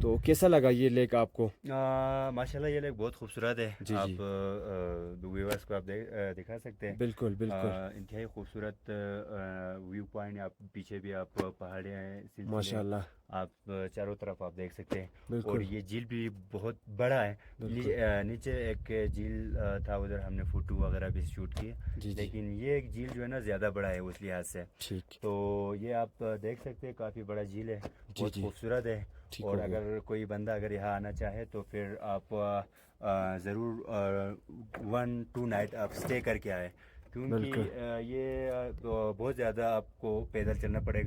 तो कैसा लगा ये लेक आपको? माशाल्लाह ये लेक बहुत खूबसूरत है। जी आप जी। व्यूअर्स को आप दिखा सकते हैं। बिल्कुल बिल्कुल। इंतहाई खूबसूरत व्यू पॉइंट। आप पीछे भी आप पहाड़ियाँ हैं, सिलसिले माशाल्लाह। आप चारों तरफ आप देख सकते हैं। और बिल्कुल ये झील भी बहुत बड़ा है। बिल्कुल। नीचे एक झील था, उधर हमने फ़ोटो वगैरह भी शूट किए। जी जी। लेकिन ये एक झील जो है ना ज़्यादा बड़ा है उस लिहाज से। ठीक। तो ये आप देख सकते हैं, काफ़ी बड़ा झील है, जी बहुत जी। खूबसूरत है। ठीक और हो गया। अगर कोई बंदा अगर यहाँ आना चाहे तो फिर आप ज़रूर 1-2 नाइट आप स्टे करके आए, क्योंकि बिल्कुल। ये बहुत ज़्यादा आपको पैदल चलना पड़ेगा।